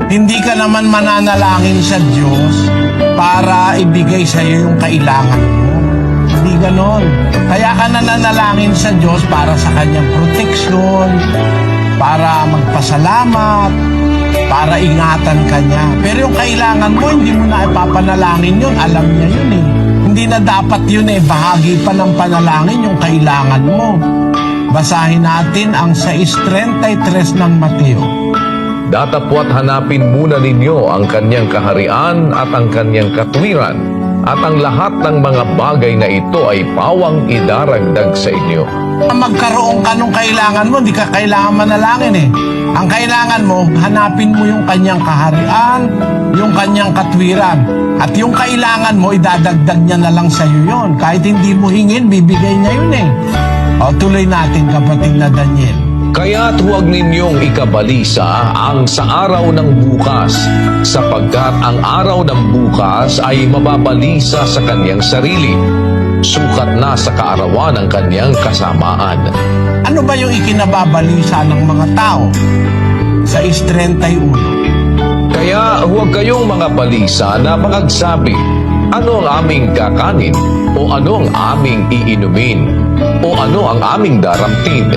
Hindi ka naman mananalangin sa Diyos para ibigay sa iyo yung kailangan mo. Hindi ganon. Kaya ka nananalangin sa Diyos para sa kanyang proteksyon, para magpasalamat, para ingatan ka niya. Pero yung kailangan mo, hindi mo na ipapanalangin yun. Alam niya yun eh. Hindi na dapat yun eh. Bahagi pa ng panalangin yung kailangan mo. Basahin natin ang 6:33 ng Mateo. Datapwat hanapin muna ninyo ang kanyang kaharian at ang kanyang katwiran, at ang lahat ng mga bagay na ito ay pawang idaragdag sa inyo. Magkaroon ka nung kailangan mo, hindi ka kailangan manalangin eh. Ang kailangan mo, hanapin mo yung kanyang kaharian, yung kanyang katwiran. At yung kailangan mo, idadagdag niya na lang sa iyo yun. Kahit hindi mo hingin, bibigay niya yun eh. O tuloy natin, kapatid na Daniel. Kaya't huwag ninyong ikabalisa ang sa araw ng bukas, sapagkat ang araw ng bukas ay mababalisa sa kanyang sarili. Sukat na sa kaarawan ng kanyang kasamaan. Ano ba yung ikinababalisa ng mga tao? 6:31. Kaya huwag kayong mga balisa na magsabi, ano ang aming kakanin? O ano ang aming iinumin? O ano ang aming daramtin?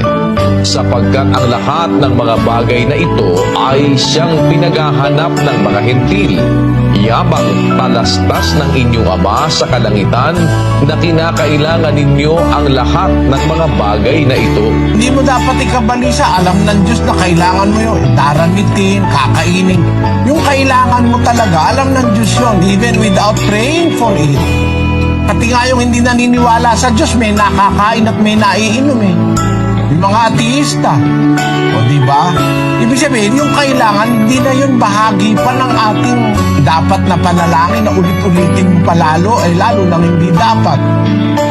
Sapagkat ang lahat ng mga bagay na ito ay siyang pinaghahanap ng mga hentil. Yabang talastas ng inyong Ama sa kalangitan na kinakailangan ninyo ang lahat ng mga bagay na ito. Hindi mo dapat ikabalisa. Alam ng Diyos na kailangan mo yun. Daramitin, kakainin. Yung kailangan mo talaga, alam ng Diyos yun. Even without praying for it. Pati nga yung hindi naniniwala sa Diyos, may nakakain at may naiinom eh. Yung mga ateista. O diba? Ibig sabihin, yung kailangan, hindi na yun bahagi pa ng ating dapat na panalangin na ulit-ulitin mo palalo, ay lalo nang hindi dapat.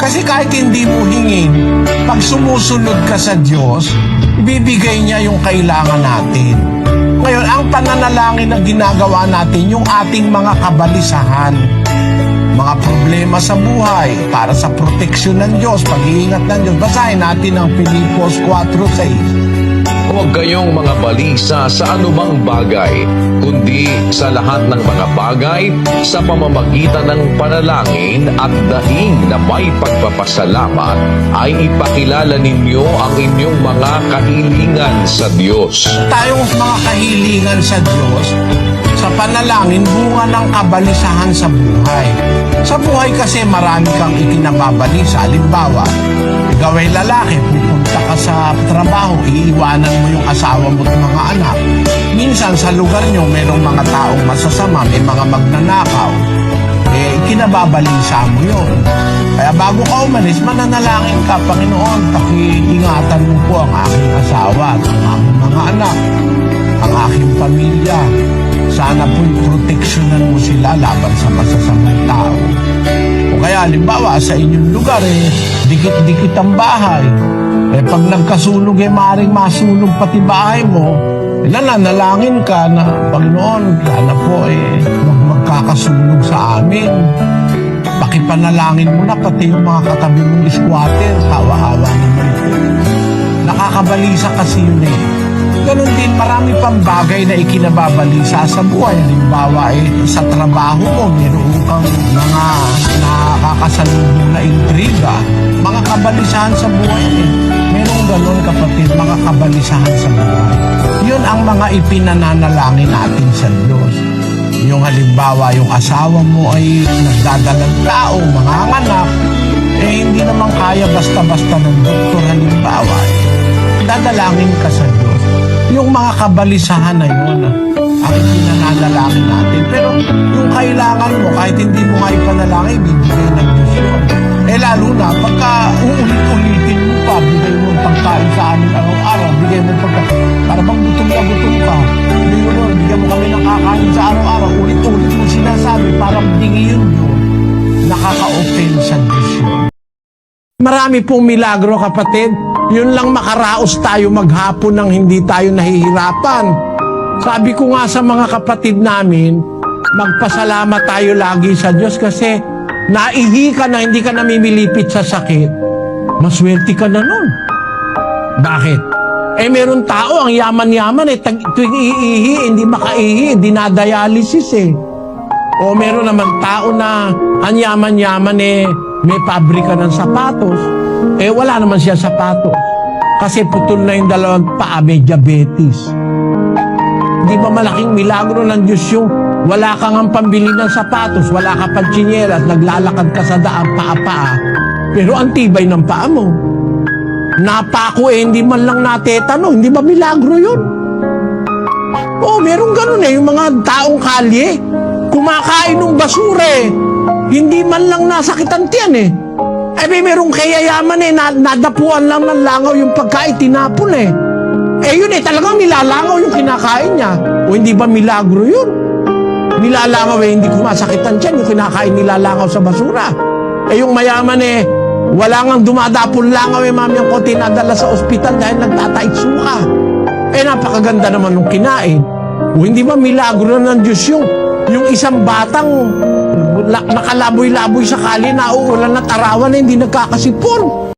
Kasi kahit hindi mo hingin, pag sumusunod ka sa Diyos, ibibigay niya yung kailangan natin. Ngayon, ang pananalangin na ginagawa natin, yung ating mga kabalisahan, mga problema sa buhay, para sa proteksyon ng Diyos, pag-iingat ng Diyos. Basahin natin ang Filipos 4:6. Huwag kayong mga balisa sa anumang bagay, kundi sa lahat ng mga bagay sa pamamagitan ng panalangin at daing na may pagpapasalamat ay ipakilala ninyo ang inyong mga kahilingan sa Diyos. Tayong mga kahilingan sa Diyos, sa panalangin, bunga ng kabalisahan sa buhay. Sa buhay kasi marami kang ikinababalisa. Halimbawa, ikaw ay lalaki, pupunta ka sa trabaho, iiwanan mo yung asawa mo at mga anak. Minsan sa lugar nyo, mayroong mga taong masasama, may mga magnanakaw. Kinababalisa mo yun. Kaya bago ka umalis, mananalangin ka, Panginoon, pakiingatan mo po ang aking asawa at ang aking mga anak, ang aking pamilya. Sana po'y proteksyonan mo sila laban sa masasamang tao. O kaya, halimbawa, sa inyong lugar, dikit-dikit ang bahay. Pag nagkasunog, maaaring masunog pati bahay mo. Nananalangin ka na, Panginoon, sana po, magkakasunog sa amin. Pakipanalangin mo na pati yung mga katabi mong squatter. Hawa-hawa naman po. Nakakabalisa kasi yun Ganon din, marami pang bagay na ikinababalisa sa buhay. Halimbawa, sa trabaho mo, meron kang mga nakakasalubong na intriga. Mga kabalisahan sa buhay Merong ganon, kapatid, mga kabalisahan sa buhay. Yun ang mga ipinananalangin natin sa Diyos. Yung halimbawa, yung asawa mo ay nagdadalang tao, mga anak, hindi naman kaya basta-basta ng doktor halimbawa. Dadalangin ka sa Diyos. Yung mga kabalisahan na yun, ang ipinananalangin natin. Pero yung kailangan mo, kahit hindi mo nga ipanalangin, bibigay ng Diyos yun. Lalo na, pagka uulit-ulitin mo pa, bigay mo pagkain sa amin araw-araw, bigay mo pagkain, para bang gutom na gutom ka. Bigyan mo kami ng kakain sa araw-araw, ulit-ulit mo sinasabi, para bigay yun nakaka-open sa Diyos yun. Marami pong milagro, kapatid. Yun lang makaraos tayo maghapon nang hindi tayo nahihirapan. Sabi ko nga sa mga kapatid namin, magpasalamat tayo lagi sa Diyos kasi naihi ka na hindi ka namimilipit sa sakit. Maswerte ka na nun. Bakit? Meron tao, ang yaman-yaman tuwing iihi, hindi makaihi, dinadialysis O meron naman tao na ang yaman-yaman may pabrika ng sapatos. Wala naman siya sapatos. Kasi putol na yung dalawang paa, may diabetes. Di ba malaking milagro ng Diyos yung wala kang ang pambili ng sapatos, wala ka pang tsinelas, naglalakad ka sa daan, paa-paa. Pero ang tibay ng paa mo. Napako hindi man lang natetano. Hindi ba milagro yun? Meron ganun yung mga taong kalye. Kumakain ng basura Hindi man lang nasakitan tiyan merong kayayaman nadapuan lang ng langaw yung pagkain, tinapon yun talagang nilalangaw yung kinakain niya. O hindi ba milagro yun? Nilalangaw hindi kumasakitan tiyan, yung kinakain nilalangaw sa basura. Yung mayaman wala ngang dumadapon langaw mami ang konti nadala sa ospital dahil nagtatait suka. Napakaganda naman nung kinain. O hindi ba milagro ng Diyos yung isang batang nakalaboy-laboy sa kali, nauulan at arawan hindi nagkakasipon.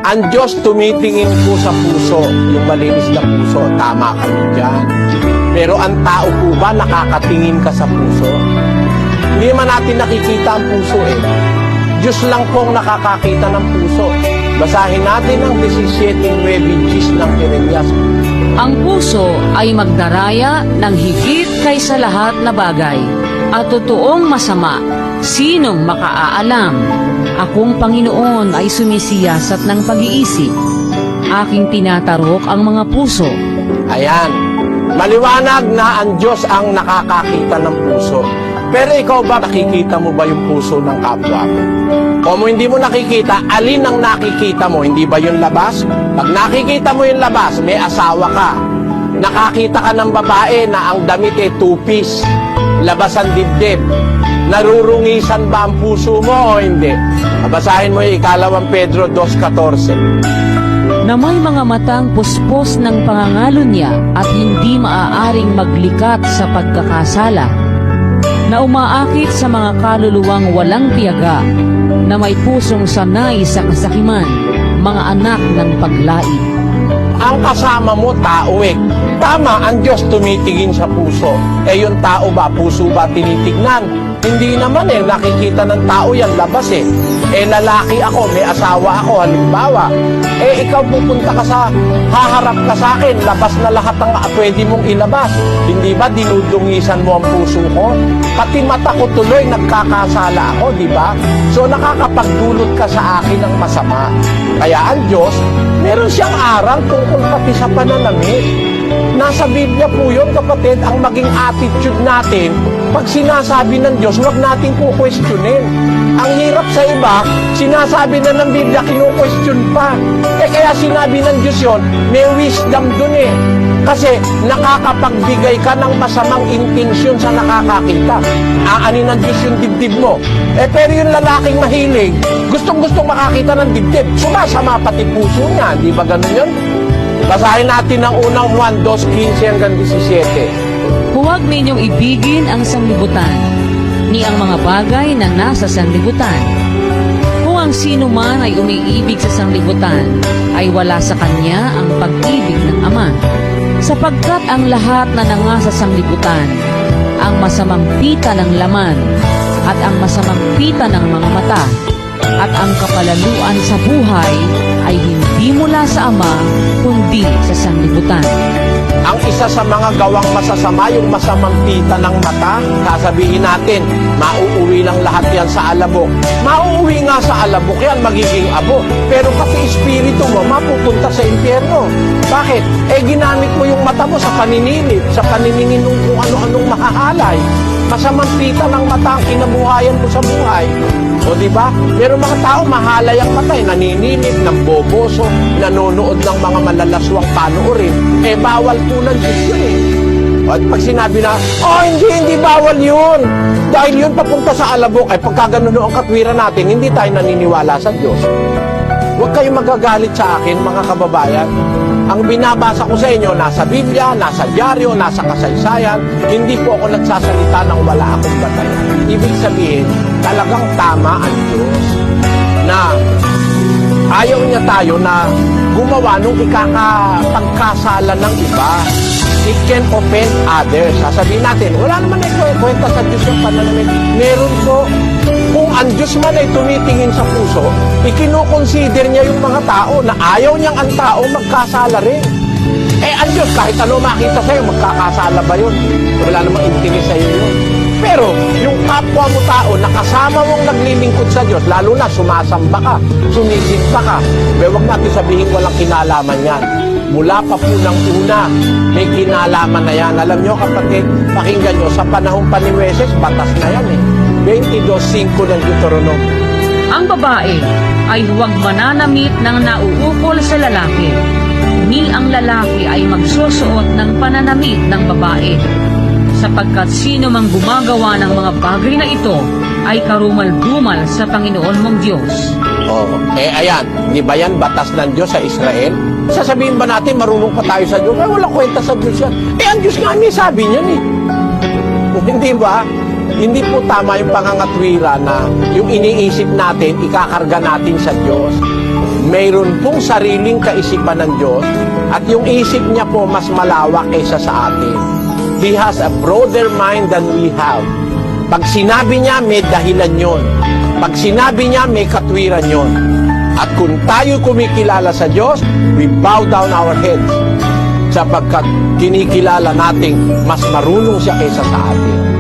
Ang Diyos tumitingin po sa puso, yung malinis na puso, tama kami dyan. Pero ang tao po ba nakakatingin ka sa puso? Hindi man natin nakikita ang puso Diyos lang po ang nakakakita ng puso. Basahin natin ang 17:9 Gis ng Jeremias. Ang puso ay magdaraya ng higit kaysa lahat na bagay, at totoong masama, sinong makaaalam? Akong Panginoon ay sumisiyasat ng pag-iisip. Aking tinatarok ang mga puso. Ayan. Maliwanag na ang Diyos ang nakakakita ng puso. Pero ikaw ba, nakikita mo ba yung puso ng kapwa mo? Kung hindi mo nakikita, alin ang nakikita mo? Hindi ba yung labas? Pag nakikita mo yung labas, may asawa ka. Nakakita ka ng babae na ang damit two-piece, labas ang dibdib. Narurungisan ba ang puso mo o hindi? Basahin mo yung 2 Pedro 2:14. Na may mga matang puspos ng pangangalo niya at hindi maaaring maglikat sa pagkakasala, na umaakit sa mga kaluluwang walang tiyaga, na may pusong sanay sa kasakiman, mga anak ng paglait. Ang kasama mo, tao Tama, ang Diyos tumitingin sa puso. Yung tao ba, puso ba tinitignan? Hindi naman nakikita ng tao yan, labas lalaki ako, may asawa ako, halimbawa. Ikaw pupunta ka haharap ka sa akin, labas na lahat ang pwede mong ilabas. Hindi ba dinudungisan mo ang puso ko? Pati mata ko tuloy, nagkakasala ako, di ba? So nakakapagdulot ka sa akin ng masama. Kaya ang Diyos, meron siyang aral tungkol pati sa pananamit. Nasa Biblia po yun, kapatid, ang maging attitude natin, pag sinasabi ng Diyos, huwag natin kukwestiyonin. Ang hirap sa iba, sinasabi na ng Biblia, kinu-question pa. Kaya sinabi ng Diyos yun, may wisdom dun Kasi nakakapagbigay ka ng masamang intensyon sa nakakakita. Aanin ng Diyos yung dibdib mo. Pero yung lalaking mahilig, gustong-gustong makakita ng dibdib, sumasama pati puso niya. Di ba ganun yun? Basahin natin ang unang Juan 2:15 hanggang 17. Huwag ninyong ibigin ang sanglibutan, ni ang mga bagay na nasa sanglibutan. Kung ang sino man ay umiibig sa sanglibutan, ay wala sa kanya ang pag-ibig ng Ama. Sapagkat ang lahat na nangasa sanglibutan, ang masamang pita ng laman, at ang masamang pita ng mga mata, at ang kapalaluan sa buhay ay hindi mula sa Ama, kundi sa sanglibutan. Ang isa sa mga gawang masasama, yung masamang pita ng mata, sasabihin natin, mauuwi lang lahat yan sa alabok. Mauuwi nga sa alabok yan, magiging abo. Pero pati espiritu mo, mapupunta sa impyerno. Bakit? Ginamit mo yung mata mo sa paninilip, sa paniningin ng kung ano-anong mahahalay. Masamang pita ng mata ang kinabuhayan mo sa buhay. O diba? Pero mga tao, mahalay ang mata, naninilip, namboboso, nanonood ng mga malalaswang panoorin. Bawal po ng Diyos yun At pag sinabi na, hindi bawal yun. Dahil yun papunta sa alabok, pagka ganun ang katwiran natin, hindi tayo naniniwala sa Diyos. Huwag kayong magagalit sa akin, mga kababayan. Ang binabasa ko sa inyo, nasa Biblia, nasa dyaryo, nasa kasaysayan. Hindi po ako nagsasalita ng wala akong batayan. Ibig sabihin, talagang tama ang Diyos na ayaw niya tayo na gumawa nung ikakapagkasala ng iba. It can offend others. Sasabihin natin, wala naman ay kwenta sa Diyos yung pananamit. Meron po. Kung ang Diyos man ay tumitingin sa puso, ikinukonsider niya yung mga tao na ayaw niyang ang tao magkasala rin. Ang Diyos, kahit ano makita sa'yo, magkakasala ba yun? Wala namang interest sa'yo yun. Pero, yung kapwa mo tao na kasama mong naglilingkod sa Diyos, lalo na sumasamba ka, sumisimba ka, huwag natin sabihin walang kinalaman yan. Mula pa po ng una, may kinalaman na yan. Alam nyo kapatid, pakinggan nyo, sa panahon pa ni Moises, batas na yan 22:5 ng Deuteronomy. Ang babae ay huwag mananamit ng nauukol sa lalaki, ni ang lalaki ay magsusuot ng pananamit ng babae. Sapagkat sino mang gumagawa ng mga bagay na ito ay karumal-dumal sa Panginoon mong Diyos. Ayan, di ba yan batas ng Diyos sa Israel? Sasabihin ba natin marunong pa tayo sa Diyos? Wala kwenta sa Diyos yan. Ang Diyos nga may sabi niyan Hindi ba? Hindi po tama yung pangangatwira na yung iniisip natin, ikakarga natin sa Diyos. Mayroon pong sariling kaisipan ng Diyos at yung isip niya po mas malawak kaysa sa atin. He has a broader mind than we have. Pag sinabi niya, may dahilan yon. Pag sinabi niya, may katwiran yon. At kung tayo kumikilala sa Diyos, we bow down our heads sapagkat kinikilala nating mas marunong siya kaysa sa atin.